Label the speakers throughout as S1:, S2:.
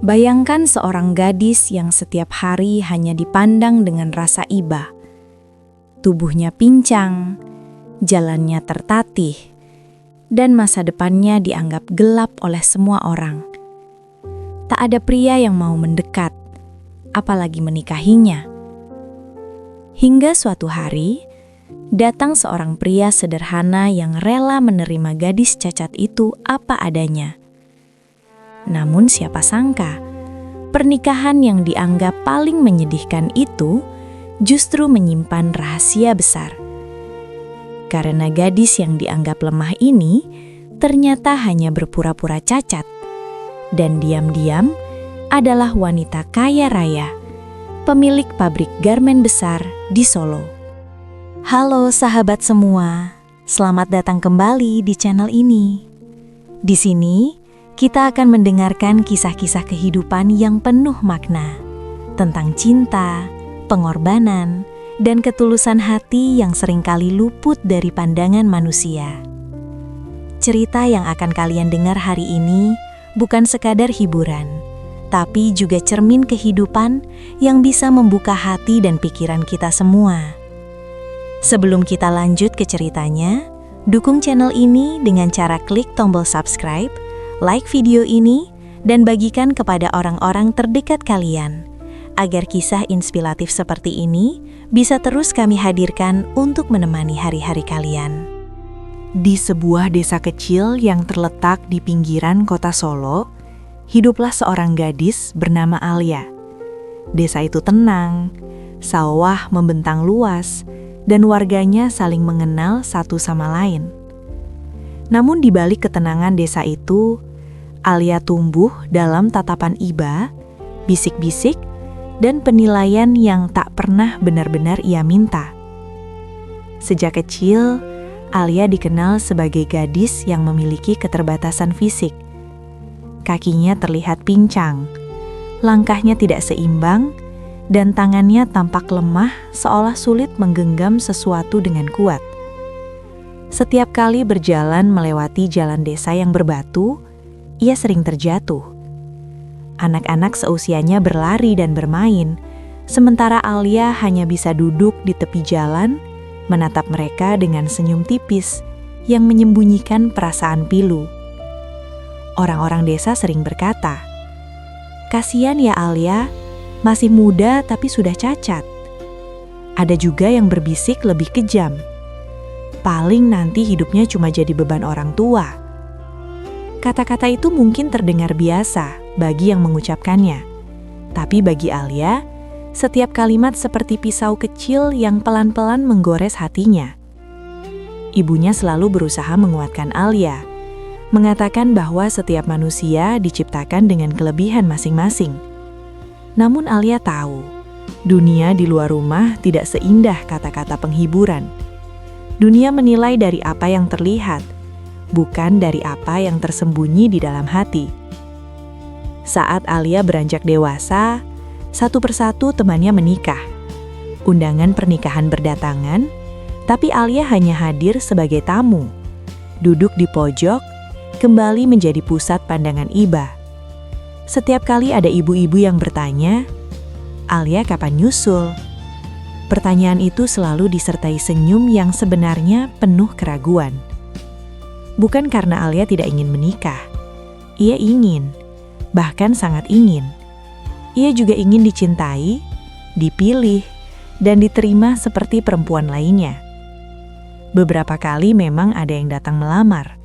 S1: Bayangkan seorang gadis yang setiap hari hanya dipandang dengan rasa iba. Tubuhnya pincang, jalannya tertatih, dan masa depannya dianggap gelap oleh semua orang. Tak ada pria yang mau mendekat, apalagi menikahinya. Hingga suatu hari, datang seorang pria sederhana yang rela menerima gadis cacat itu apa adanya. Namun siapa sangka, pernikahan yang dianggap paling menyedihkan itu justru menyimpan rahasia besar. Karena gadis yang dianggap lemah ini ternyata hanya berpura-pura cacat, dan diam-diam adalah wanita kaya raya, pemilik pabrik garmen besar di Solo. Halo sahabat semua, selamat datang kembali di channel ini. Di sini, kita akan mendengarkan kisah-kisah kehidupan yang penuh makna tentang cinta, pengorbanan, dan ketulusan hati yang seringkali luput dari pandangan manusia. Cerita yang akan kalian dengar hari ini bukan sekadar hiburan, tapi juga cermin kehidupan yang bisa membuka hati dan pikiran kita semua. Sebelum kita lanjut ke ceritanya, dukung channel ini dengan cara klik tombol subscribe, like video ini, dan bagikan kepada orang-orang terdekat kalian, agar kisah inspiratif seperti ini bisa terus kami hadirkan untuk menemani hari-hari kalian. Di sebuah desa kecil yang terletak di pinggiran kota Solo, hiduplah seorang gadis bernama Alia. Desa itu tenang, sawah membentang luas, dan warganya saling mengenal satu sama lain. Namun di balik ketenangan desa itu, Alia tumbuh dalam tatapan iba, bisik-bisik, dan penilaian yang tak pernah benar-benar ia minta. Sejak kecil, Alia dikenal sebagai gadis yang memiliki keterbatasan fisik. Kakinya terlihat pincang, langkahnya tidak seimbang, dan tangannya tampak lemah seolah sulit menggenggam sesuatu dengan kuat. Setiap kali berjalan melewati jalan desa yang berbatu, ia sering terjatuh. Anak-anak seusianya berlari dan bermain, sementara Alia hanya bisa duduk di tepi jalan, menatap mereka dengan senyum tipis yang menyembunyikan perasaan pilu. Orang-orang desa sering berkata, "Kasihan ya Alia, masih muda tapi sudah cacat." Ada juga yang berbisik lebih kejam, "Paling nanti hidupnya cuma jadi beban orang tua." Kata-kata itu mungkin terdengar biasa bagi yang mengucapkannya. Tapi bagi Alia, setiap kalimat seperti pisau kecil yang pelan-pelan menggores hatinya. Ibunya selalu berusaha menguatkan Alia, mengatakan bahwa setiap manusia diciptakan dengan kelebihan masing-masing. Namun Alia tahu, dunia di luar rumah tidak seindah kata-kata penghiburan. Dunia menilai dari apa yang terlihat, bukan dari apa yang tersembunyi di dalam hati. Saat Alia beranjak dewasa, satu persatu temannya menikah. Undangan pernikahan berdatangan, tapi Alia hanya hadir sebagai tamu. Duduk di pojok, kembali menjadi pusat pandangan iba. Setiap kali ada ibu-ibu yang bertanya, "Alia kapan nyusul?" Pertanyaan itu selalu disertai senyum yang sebenarnya penuh keraguan. Bukan karena Alia tidak ingin menikah. Ia ingin, bahkan sangat ingin. Ia juga ingin dicintai, dipilih, dan diterima seperti perempuan lainnya. Beberapa kali memang ada yang datang melamar.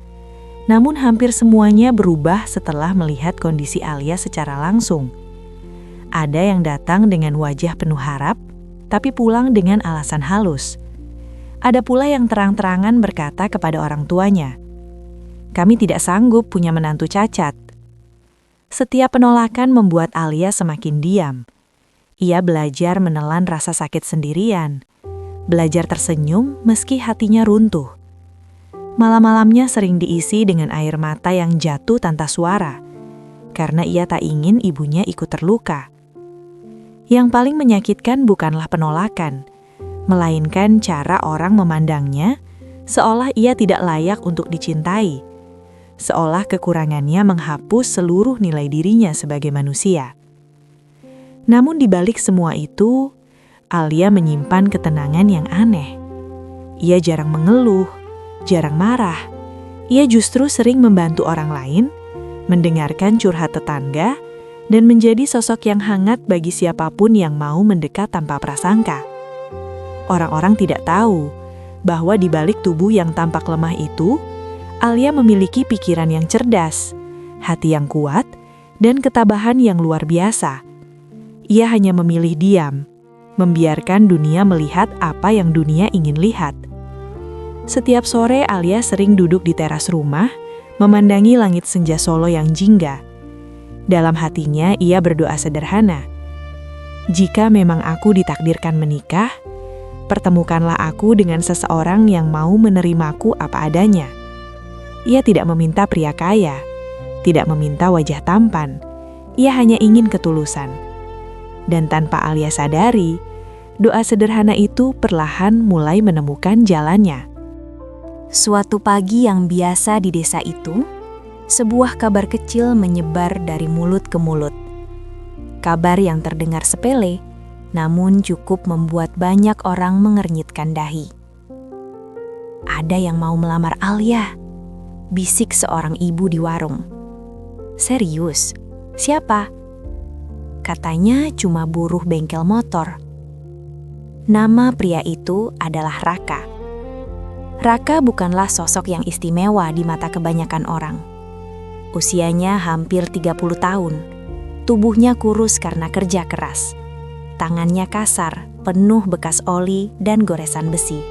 S1: Namun hampir semuanya berubah setelah melihat kondisi Alia secara langsung. Ada yang datang dengan wajah penuh harap, tapi pulang dengan alasan halus. Ada pula yang terang-terangan berkata kepada orang tuanya, "Kami tidak sanggup punya menantu cacat." Setiap penolakan membuat Alia semakin diam. Ia belajar menelan rasa sakit sendirian, belajar tersenyum meski hatinya runtuh. Malam-malamnya sering diisi dengan air mata yang jatuh tanpa suara, karena ia tak ingin ibunya ikut terluka. Yang paling menyakitkan bukanlah penolakan, melainkan cara orang memandangnya seolah ia tidak layak untuk dicintai.
S2: seolah kekurangannya menghapus seluruh nilai dirinya sebagai manusia. Namun di balik semua itu, Alia menyimpan ketenangan yang aneh. Ia jarang mengeluh, jarang marah. Ia justru sering membantu orang lain, mendengarkan curhat tetangga, dan menjadi sosok yang hangat bagi siapapun yang mau mendekat tanpa prasangka. Orang-orang tidak tahu bahwa di balik tubuh yang tampak lemah itu, Alia memiliki pikiran yang cerdas, hati yang kuat, dan ketabahan yang luar biasa. Ia hanya memilih diam, membiarkan dunia melihat apa yang dunia ingin lihat. Setiap sore Alia sering duduk di teras rumah, memandangi langit senja Solo yang jingga. Dalam hatinya ia berdoa sederhana. Jika memang aku ditakdirkan menikah, pertemukanlah aku dengan seseorang yang mau menerimaku apa adanya. Ia tidak meminta pria kaya, tidak meminta wajah tampan. Ia hanya ingin ketulusan. Dan tanpa Alia sadari, doa sederhana itu perlahan mulai menemukan jalannya.
S1: Suatu pagi yang biasa di desa itu, sebuah kabar kecil menyebar dari mulut ke mulut. Kabar yang terdengar sepele, namun cukup membuat banyak orang mengernyitkan dahi. Ada yang mau melamar Alia, bisik seorang ibu di warung. Serius? Siapa? Katanya cuma buruh bengkel motor. Nama pria itu adalah Raka. Raka bukanlah sosok yang istimewa di mata kebanyakan orang. Usianya hampir 30 tahun. Tubuhnya kurus karena kerja keras. Tangannya kasar, penuh bekas oli dan goresan besi.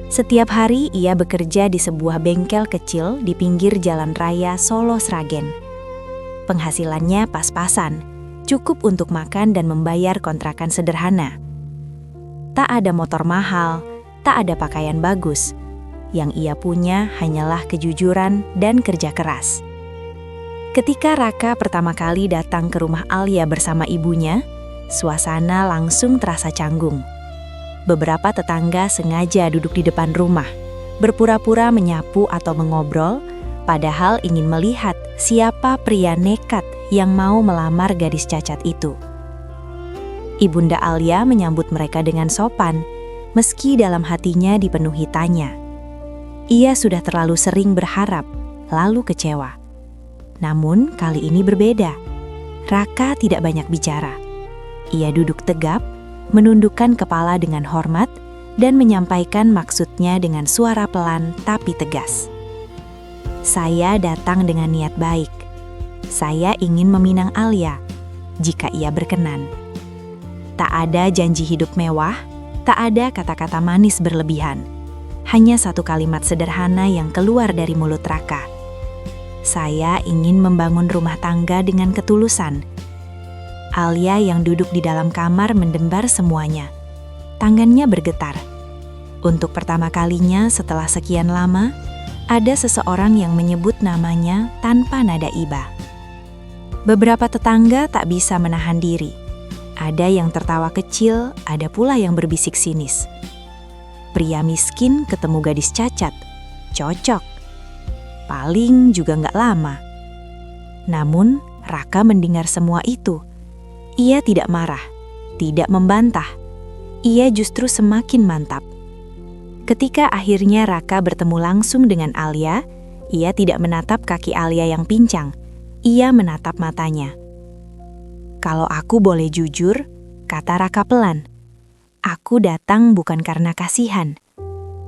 S1: Setiap hari ia bekerja di sebuah bengkel kecil di pinggir jalan raya Solo Sragen. Penghasilannya pas-pasan, cukup untuk makan dan membayar kontrakan sederhana. Tak ada motor mahal, tak ada pakaian bagus. Yang ia punya hanyalah kejujuran dan kerja keras. Ketika Raka pertama kali datang ke rumah Alia bersama ibunya, suasana langsung terasa canggung. Beberapa tetangga sengaja duduk di depan rumah, berpura-pura menyapu atau mengobrol, padahal ingin melihat siapa pria nekat yang mau melamar gadis cacat itu. Ibunda Alia menyambut mereka dengan sopan, meski dalam hatinya dipenuhi tanya. Ia sudah terlalu sering berharap, lalu kecewa. Namun kali ini berbeda. Raka tidak banyak bicara. Ia duduk tegap, menundukkan kepala dengan hormat, dan menyampaikan maksudnya dengan suara pelan tapi tegas. Saya datang dengan niat baik. Saya ingin meminang Alia, jika ia berkenan. Tak ada janji hidup mewah, tak ada kata-kata manis berlebihan. Hanya satu kalimat sederhana yang keluar dari mulut Raka. Saya ingin membangun rumah tangga dengan ketulusan. Alia yang duduk di dalam kamar mendembar semuanya. Tangannya bergetar. Untuk pertama kalinya setelah sekian lama, ada seseorang yang menyebut namanya tanpa nada iba. Beberapa tetangga tak bisa menahan diri. Ada yang tertawa kecil, ada pula yang berbisik sinis. Pria miskin ketemu gadis cacat. Cocok. Paling juga nggak lama. Namun, Raka mendengar semua itu. Ia tidak marah, tidak membantah. Ia justru semakin mantap. Ketika akhirnya Raka bertemu langsung dengan Alia, ia tidak menatap kaki Alia yang pincang. Ia menatap matanya. Kalau aku boleh jujur, kata Raka pelan. Aku datang bukan karena kasihan.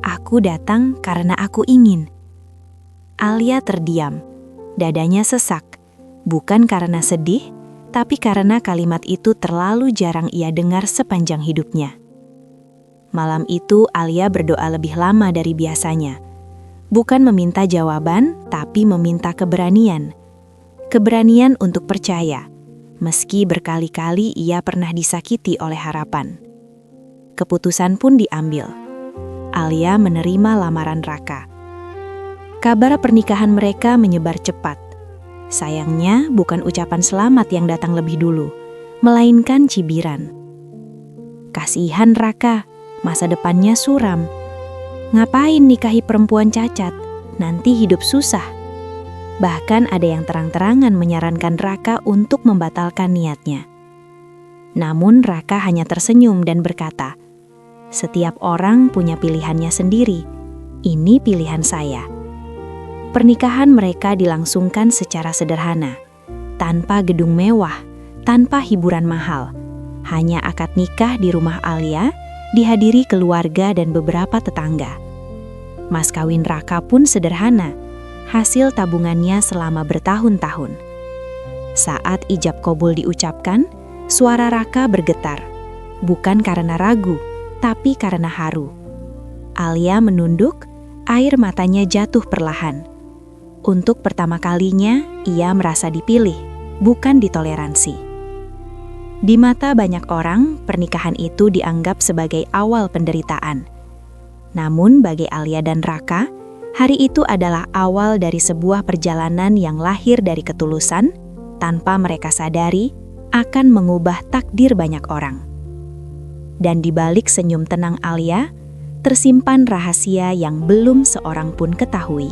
S1: Aku datang karena aku ingin. Alia terdiam, dadanya sesak, bukan karena sedih, tapi karena kalimat itu terlalu jarang ia dengar sepanjang hidupnya. Malam itu Alia berdoa lebih lama dari biasanya. Bukan meminta jawaban, tapi meminta keberanian. Keberanian untuk percaya, meski berkali-kali ia pernah disakiti oleh harapan. Keputusan pun diambil. Alia menerima lamaran Raka. Kabar pernikahan mereka menyebar cepat. Sayangnya bukan ucapan selamat yang datang lebih dulu, melainkan cibiran. Kasihan Raka, masa depannya suram. Ngapain nikahi perempuan cacat? Nanti hidup susah. Bahkan ada yang terang-terangan menyarankan Raka untuk membatalkan niatnya. Namun Raka hanya tersenyum dan berkata, "Setiap orang punya pilihannya sendiri. Ini pilihan saya." Pernikahan mereka dilangsungkan secara sederhana, tanpa gedung mewah, tanpa hiburan mahal. Hanya akad nikah di rumah Alia, dihadiri keluarga dan beberapa tetangga. Mas kawin Raka pun sederhana, hasil tabungannya selama bertahun-tahun. Saat ijab kabul diucapkan, suara Raka bergetar, bukan karena ragu, tapi karena haru. Alia menunduk, air matanya jatuh perlahan. Untuk pertama kalinya, ia merasa dipilih, bukan ditoleransi. Di mata banyak orang, pernikahan itu dianggap sebagai awal penderitaan. Namun bagi Alia dan Raka, hari itu adalah awal dari sebuah perjalanan yang lahir dari ketulusan, tanpa mereka sadari, akan mengubah takdir banyak orang. Dan di balik senyum tenang Alia, tersimpan rahasia yang belum seorang pun ketahui.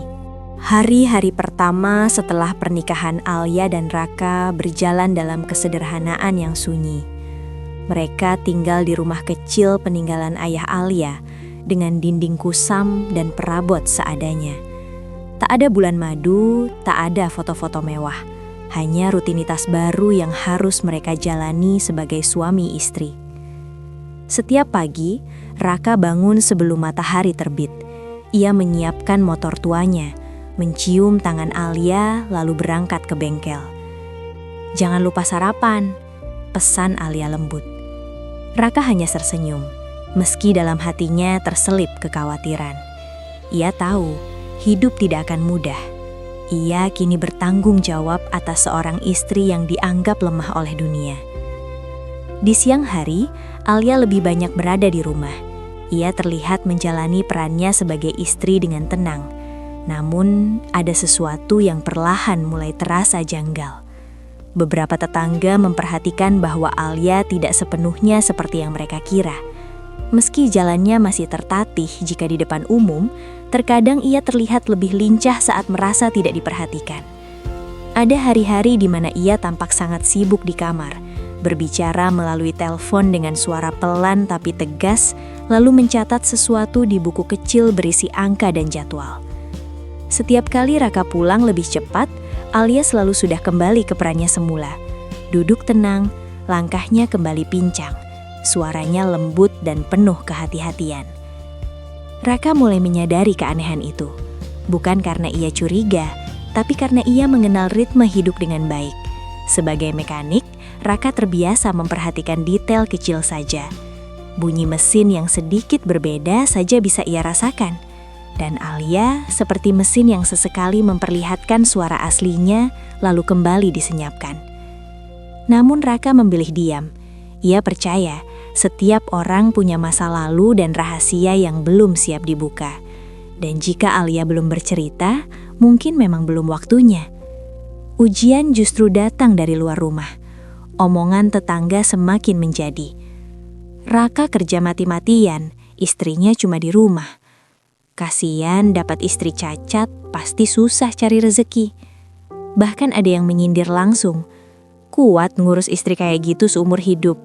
S1: Hari-hari pertama setelah pernikahan Alia dan Raka berjalan dalam kesederhanaan yang sunyi. Mereka tinggal di rumah kecil peninggalan ayah Alia, dengan dinding kusam dan perabot seadanya. Tak ada bulan madu, tak ada foto-foto mewah. Hanya rutinitas baru yang harus mereka jalani sebagai suami istri. Setiap pagi, Raka bangun sebelum matahari terbit. Ia menyiapkan motor tuanya, mencium tangan Alia lalu berangkat ke bengkel. "Jangan lupa sarapan," pesan Alia lembut. Raka hanya tersenyum. Meski dalam hatinya terselip kekhawatiran. Ia tahu hidup tidak akan mudah. Ia kini bertanggung jawab atas seorang istri yang dianggap lemah oleh dunia. Di siang hari, Alia lebih banyak berada di rumah. Ia terlihat menjalani perannya sebagai istri dengan tenang. Namun, ada sesuatu yang perlahan mulai terasa janggal. Beberapa tetangga memperhatikan bahwa Alia tidak sepenuhnya seperti yang mereka kira. Meski jalannya masih tertatih jika di depan umum, terkadang ia terlihat lebih lincah saat merasa tidak diperhatikan. Ada hari-hari di mana ia tampak sangat sibuk di kamar, berbicara melalui telepon dengan suara pelan tapi tegas, lalu mencatat sesuatu di buku kecil berisi angka dan jadwal. Setiap kali Raka pulang lebih cepat, Alia selalu sudah kembali ke perannya semula. Duduk tenang, langkahnya kembali pincang. Suaranya lembut dan penuh kehati-hatian. Raka mulai menyadari keanehan itu. Bukan karena ia curiga, tapi karena ia mengenal ritme hidup dengan baik. Sebagai mekanik, Raka terbiasa memperhatikan detail kecil saja. Bunyi mesin yang sedikit berbeda saja bisa ia rasakan. Dan Alia seperti mesin yang sesekali memperlihatkan suara aslinya lalu kembali disenyapkan. Namun Raka memilih diam. Ia percaya setiap orang punya masa lalu dan rahasia yang belum siap dibuka. Dan jika Alia belum bercerita, mungkin memang belum waktunya. Ujian justru datang dari luar rumah. Omongan tetangga semakin menjadi. Raka kerja mati-matian, istrinya cuma di rumah. Kasian dapat istri cacat, pasti susah cari rezeki. Bahkan ada yang menyindir langsung, "Kuat ngurus istri kayak gitu seumur hidup."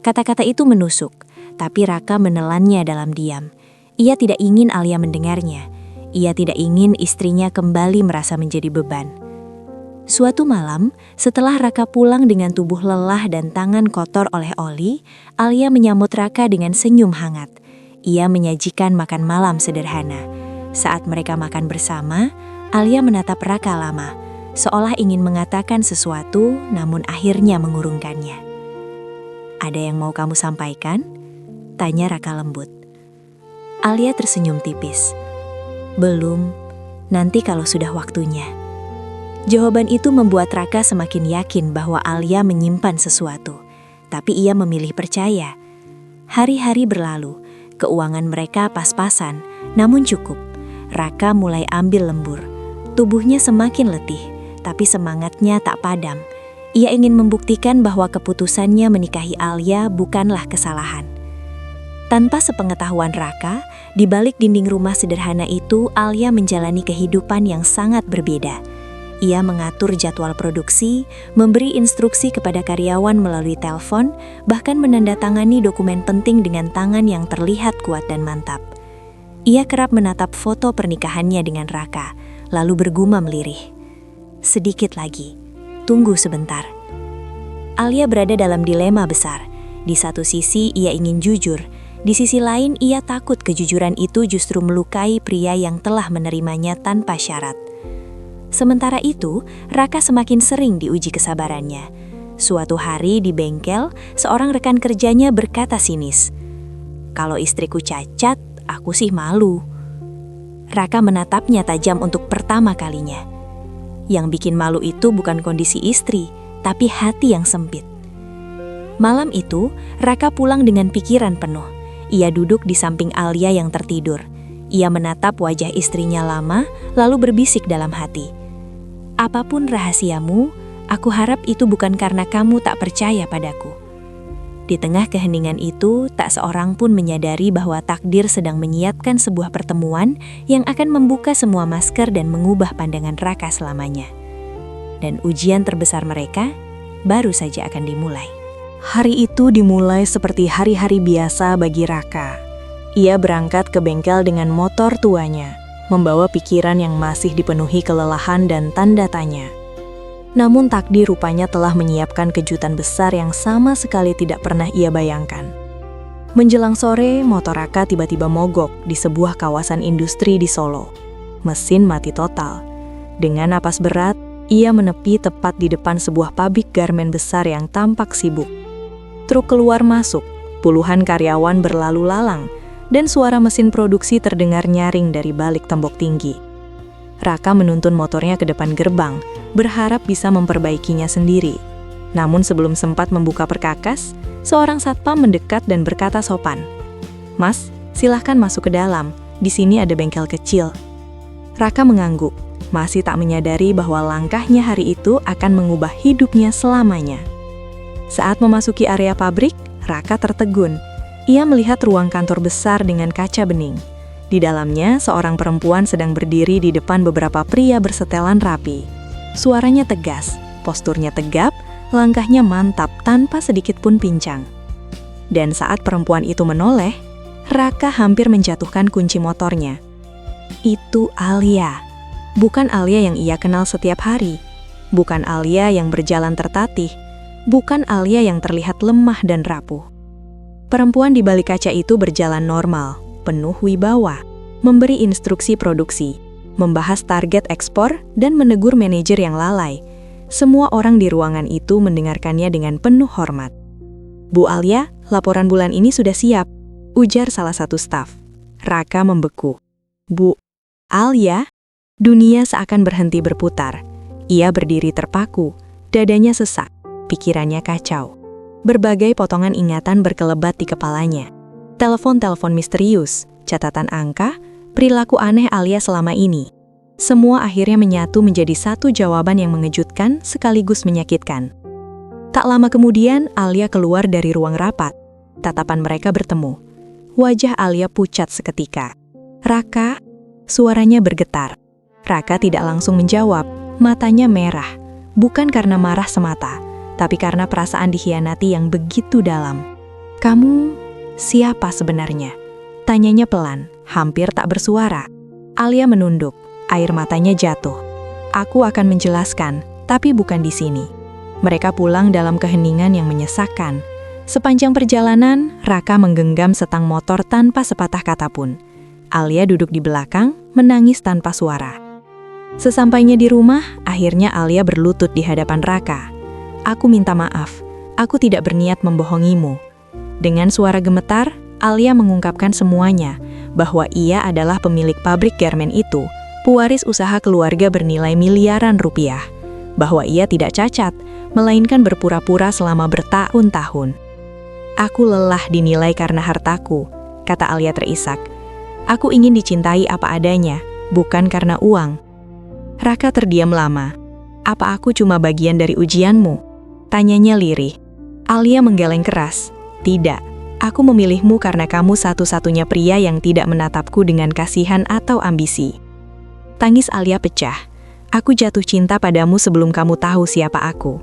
S1: Kata-kata itu menusuk, tapi Raka menelannya dalam diam. Ia tidak ingin Alia mendengarnya. Ia tidak ingin istrinya kembali merasa menjadi beban. Suatu malam, setelah Raka pulang dengan tubuh lelah dan tangan kotor oleh oli, Alia menyambut Raka dengan senyum hangat. Ia menyajikan makan malam sederhana. Saat mereka makan bersama, Alia menatap Raka lama, seolah ingin mengatakan sesuatu, namun akhirnya mengurungkannya. "Ada yang mau kamu sampaikan?" tanya Raka lembut. Alia tersenyum tipis. "Belum, nanti kalau sudah waktunya." Jawaban itu membuat Raka semakin yakin bahwa Alia menyimpan sesuatu, tapi ia memilih percaya. Hari-hari berlalu, keuangan mereka pas-pasan, namun cukup. Raka mulai ambil lembur. Tubuhnya semakin letih, tapi semangatnya tak padam. Ia ingin membuktikan bahwa keputusannya menikahi Alia bukanlah kesalahan. Tanpa sepengetahuan Raka, di balik dinding rumah sederhana itu, Alia menjalani kehidupan yang sangat berbeda. Ia mengatur jadwal produksi, memberi instruksi kepada karyawan melalui telepon, bahkan menandatangani dokumen penting dengan tangan yang terlihat kuat dan mantap. Ia kerap menatap foto pernikahannya dengan Raka, lalu bergumam lirih. Sedikit lagi, tunggu sebentar. Alia berada dalam dilema besar. Di satu sisi ia ingin jujur, di sisi lain ia takut kejujuran itu justru melukai pria yang telah menerimanya tanpa syarat. Sementara itu, Raka semakin sering diuji kesabarannya. Suatu hari di bengkel, seorang rekan kerjanya berkata sinis, "Kalau istriku cacat, aku sih malu." Raka menatapnya tajam untuk pertama kalinya. Yang bikin malu itu bukan kondisi istri, tapi hati yang sempit. Malam itu, Raka pulang dengan pikiran penuh. Ia duduk di samping Alia yang tertidur. Ia menatap wajah istrinya lama, lalu berbisik dalam hati. "Apapun rahasiamu, aku harap itu bukan karena kamu tak percaya padaku." Di tengah keheningan itu, tak seorang pun menyadari bahwa takdir sedang menyiapkan sebuah pertemuan yang akan membuka semua masker dan mengubah pandangan Raka selamanya. Dan ujian terbesar mereka baru saja akan dimulai. Hari itu dimulai seperti hari-hari biasa bagi Raka. Ia berangkat ke bengkel dengan motor tuanya, membawa pikiran yang masih dipenuhi kelelahan dan tanda tanya. Namun takdir rupanya telah menyiapkan kejutan besar yang sama sekali tidak pernah ia bayangkan. Menjelang sore, motor Raka tiba-tiba mogok di sebuah kawasan industri di Solo. Mesin mati total. Dengan napas berat, ia menepi tepat di depan sebuah pabrik garmen besar yang tampak sibuk. Truk keluar masuk, puluhan karyawan berlalu lalang, dan suara mesin produksi terdengar nyaring dari balik tembok tinggi. Raka menuntun motornya ke depan gerbang, berharap bisa memperbaikinya sendiri. Namun sebelum sempat membuka perkakas, seorang satpam mendekat dan berkata sopan, "Mas, silahkan masuk ke dalam, di sini ada bengkel kecil." Raka mengangguk, masih tak menyadari bahwa langkahnya hari itu akan mengubah hidupnya selamanya. Saat memasuki area pabrik, Raka tertegun. Ia melihat ruang kantor besar dengan kaca bening. Di dalamnya, seorang perempuan sedang berdiri di depan beberapa pria bersetelan rapi. Suaranya tegas, posturnya tegap, langkahnya mantap tanpa sedikit pun pincang. Dan saat perempuan itu menoleh, Raka hampir menjatuhkan kunci motornya. Itu Alia. Bukan Alia yang ia kenal setiap hari. Bukan Alia yang berjalan tertatih. Bukan Alia yang terlihat lemah dan rapuh. Perempuan di balik kaca itu berjalan normal, penuh wibawa, memberi instruksi produksi, membahas target ekspor, dan menegur manajer yang lalai. Semua orang di ruangan itu mendengarkannya dengan penuh hormat. "Bu Alia, laporan bulan ini sudah siap," ujar salah satu staf. Raka membeku. "Bu Alia?" Dunia seakan berhenti berputar. Ia berdiri terpaku, dadanya sesak. Pikirannya kacau. Berbagai potongan ingatan berkelebat di kepalanya. Telepon-telepon misterius, catatan angka, perilaku aneh Alia selama ini. Semua akhirnya menyatu menjadi satu jawaban yang mengejutkan sekaligus menyakitkan. Tak lama kemudian, Alia keluar dari ruang rapat. Tatapan mereka bertemu. Wajah Alia pucat seketika. "Raka?" Suaranya bergetar. Raka tidak langsung menjawab, matanya merah. Bukan karena marah semata, tapi karena perasaan dikhianati yang begitu dalam. "Kamu siapa sebenarnya?" Tanyanya pelan, hampir tak bersuara. Alia menunduk, air matanya jatuh. "Aku akan menjelaskan, tapi bukan di sini." Mereka pulang dalam keheningan yang menyesakkan. Sepanjang perjalanan, Raka menggenggam setang motor tanpa sepatah kata pun. Alia duduk di belakang, menangis tanpa suara. Sesampainya di rumah, akhirnya Alia berlutut di hadapan Raka. "Aku minta maaf, aku tidak berniat membohongimu." Dengan suara gemetar, Alia mengungkapkan semuanya, bahwa ia adalah pemilik pabrik garmen itu, pewaris usaha keluarga bernilai miliaran rupiah, bahwa ia tidak cacat, melainkan berpura-pura selama bertahun-tahun. "Aku lelah dinilai karena hartaku," kata Alia terisak. "Aku ingin dicintai apa adanya, bukan karena uang." Raka terdiam lama. "Apa aku cuma bagian dari ujianmu?" Tanyanya lirih. Alia menggeleng keras. "Tidak,
S2: Aku memilihmu karena kamu satu-satunya pria yang tidak menatapku dengan kasihan atau ambisi. Tangis Alia pecah. Aku jatuh cinta padamu sebelum kamu tahu siapa aku.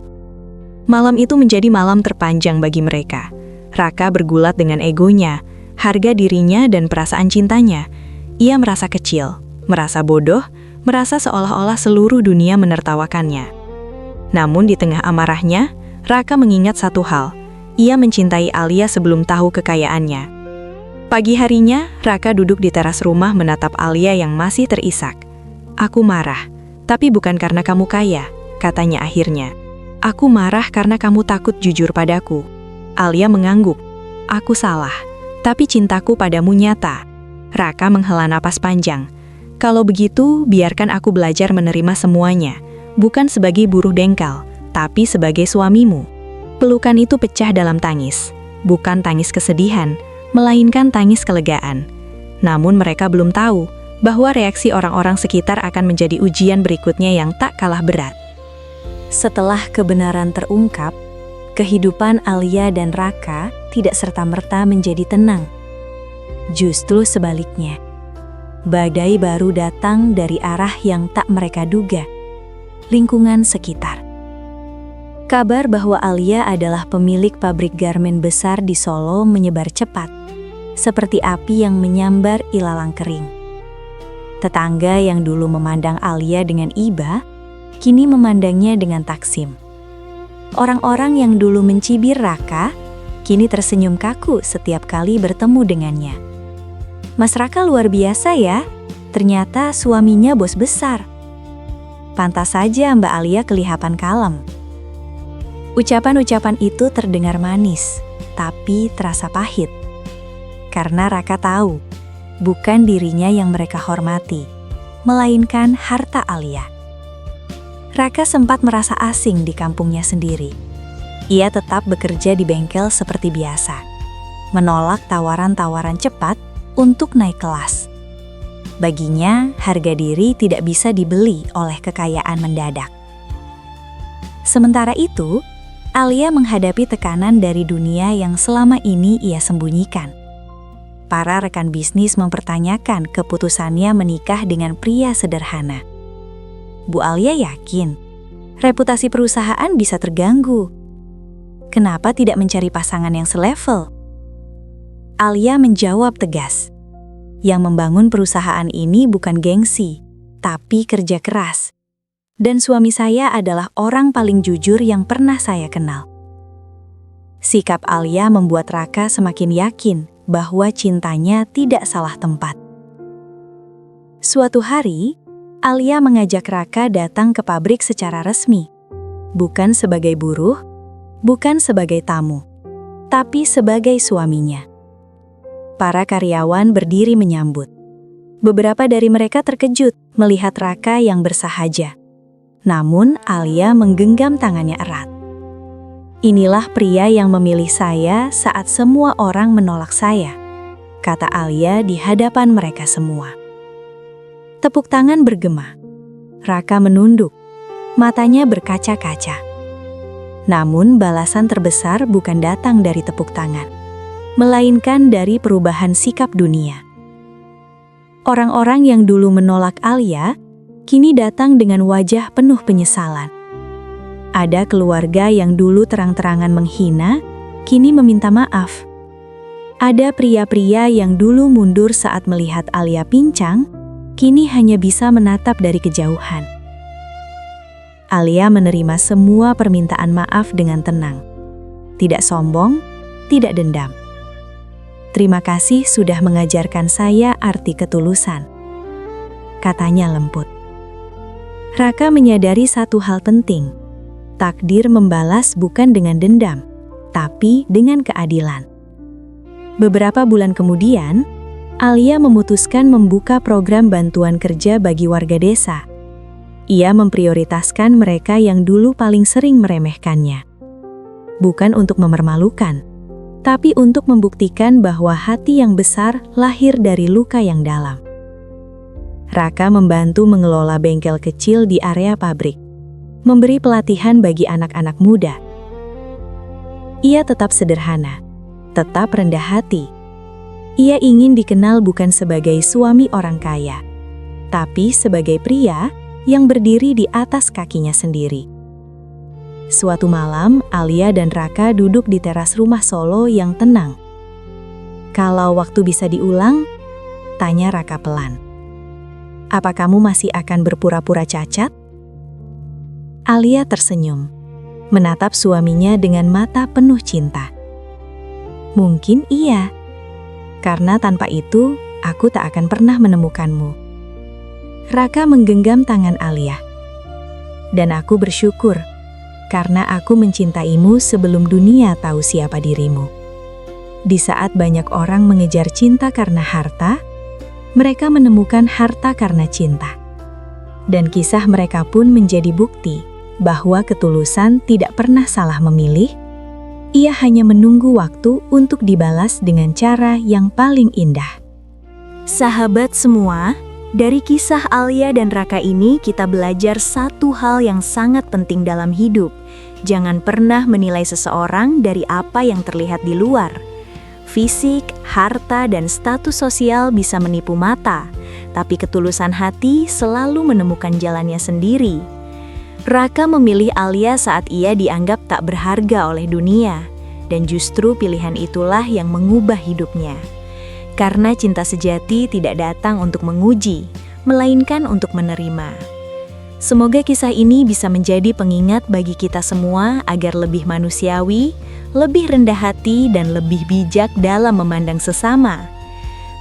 S2: Malam itu menjadi malam terpanjang bagi mereka. Raka bergulat dengan egonya, harga dirinya dan perasaan cintanya. Ia merasa kecil, merasa bodoh, merasa seolah-olah seluruh dunia menertawakannya. Namun di tengah amarahnya, Raka mengingat satu hal. Ia mencintai Alia sebelum tahu kekayaannya. Pagi harinya, Raka duduk di teras rumah menatap Alia yang masih terisak. Aku marah, tapi bukan karena kamu kaya, katanya akhirnya. Aku marah karena kamu takut jujur padaku. Alia mengangguk. Aku salah, tapi cintaku padamu nyata. Raka menghela napas panjang. Kalau begitu, biarkan aku belajar menerima semuanya, bukan sebagai buruh dengkal, tapi sebagai suamimu. Pelukan itu pecah dalam tangis, bukan tangis kesedihan, melainkan tangis kelegaan. Namun mereka belum tahu bahwa reaksi orang-orang sekitar akan menjadi ujian berikutnya yang tak kalah berat.
S1: Setelah kebenaran terungkap, kehidupan Alia dan Raka tidak serta-merta menjadi tenang. Justru sebaliknya, badai baru datang dari arah yang tak mereka duga, lingkungan sekitar. Kabar bahwa Alia adalah pemilik pabrik garmen besar di Solo menyebar cepat, seperti api yang menyambar ilalang kering. Tetangga yang dulu memandang Alia dengan iba, kini memandangnya dengan taksim. Orang-orang yang dulu mencibir Raka, kini tersenyum kaku setiap kali bertemu dengannya. Mas Raka luar biasa ya, ternyata suaminya bos besar. Pantas saja Mbak Alia kelihatan kalem. Ucapan-ucapan itu terdengar manis, tapi terasa pahit. Karena Raka tahu, bukan dirinya yang mereka hormati, melainkan harta Alia. Raka sempat merasa asing di kampungnya sendiri. Ia tetap bekerja di bengkel seperti biasa, menolak tawaran-tawaran cepat untuk naik kelas. Baginya, harga diri tidak bisa dibeli oleh kekayaan mendadak. Sementara itu, Alia menghadapi tekanan dari dunia yang selama ini ia sembunyikan. Para rekan bisnis mempertanyakan keputusannya menikah dengan pria sederhana. Bu Alia yakin, reputasi perusahaan bisa terganggu. Kenapa tidak mencari pasangan yang selevel? Alia menjawab tegas, yang membangun perusahaan ini bukan gengsi, tapi kerja keras. Dan suami saya adalah orang paling jujur yang pernah saya kenal. Sikap Alia membuat Raka semakin yakin bahwa cintanya tidak salah tempat. Suatu hari, Alia mengajak Raka datang ke pabrik secara resmi. Bukan sebagai buruh, bukan sebagai tamu, tapi sebagai suaminya. Para karyawan berdiri menyambut. Beberapa dari mereka terkejut melihat Raka yang bersahaja. Namun Alia menggenggam tangannya erat. Inilah pria yang memilih saya saat semua orang menolak saya, kata Alia di hadapan mereka semua. Tepuk tangan bergema. Raka menunduk, matanya berkaca-kaca. Namun balasan terbesar bukan datang dari tepuk tangan, melainkan dari perubahan sikap dunia. Orang-orang yang dulu menolak Alia kini datang dengan wajah penuh penyesalan. Ada keluarga yang dulu terang-terangan menghina, kini meminta maaf. Ada pria-pria yang dulu mundur saat melihat Alia pincang, kini hanya bisa menatap dari kejauhan. Alia menerima semua permintaan maaf dengan tenang. Tidak sombong, tidak dendam. Terima kasih sudah mengajarkan saya arti ketulusan, katanya lembut. Raka menyadari satu hal penting. Takdir membalas bukan dengan dendam, tapi dengan keadilan. Beberapa bulan kemudian, Alia memutuskan membuka program bantuan kerja bagi warga desa. Ia memprioritaskan mereka yang dulu paling sering meremehkannya. Bukan untuk memermalukan, tapi untuk membuktikan bahwa hati yang besar lahir dari luka yang dalam. Raka membantu mengelola bengkel kecil di area pabrik, memberi pelatihan bagi anak-anak muda. Ia tetap sederhana, tetap rendah hati. Ia ingin dikenal bukan sebagai suami orang kaya, tapi sebagai pria yang berdiri di atas kakinya sendiri. Suatu malam, Alia dan Raka duduk di teras rumah Solo yang tenang. "Kalau waktu bisa diulang?" tanya Raka pelan. "Apa kamu masih akan berpura-pura cacat?" Alia tersenyum, menatap suaminya dengan mata penuh cinta. "Mungkin iya, karena tanpa itu aku tak akan pernah menemukanmu." Raka menggenggam tangan Alia. "Dan aku bersyukur, karena aku mencintaimu sebelum dunia tahu siapa dirimu." Di saat banyak orang mengejar cinta karena harta, mereka menemukan harta karena cinta. Dan kisah mereka pun menjadi bukti bahwa ketulusan tidak pernah salah memilih. Ia hanya menunggu waktu untuk dibalas dengan cara yang paling indah. Sahabat semua, dari kisah Alia dan Raka ini kita belajar satu hal yang sangat penting dalam hidup. Jangan pernah menilai seseorang dari apa yang terlihat di luar. Fisik, harta, dan status sosial bisa menipu mata, tapi ketulusan hati selalu menemukan jalannya sendiri. Raka memilih Alia saat ia dianggap tak berharga oleh dunia, dan justru pilihan itulah yang mengubah hidupnya. Karena cinta sejati tidak datang untuk menguji, melainkan untuk menerima. Semoga kisah ini bisa menjadi pengingat bagi kita semua agar lebih manusiawi, lebih rendah hati, dan lebih bijak dalam memandang sesama.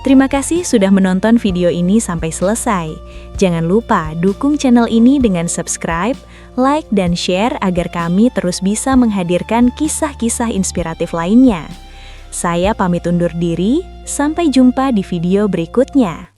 S1: Terima kasih sudah menonton video ini sampai selesai. Jangan lupa dukung channel ini dengan subscribe, like, dan share agar kami terus bisa menghadirkan kisah-kisah inspiratif lainnya. Saya pamit undur diri, sampai jumpa di video berikutnya.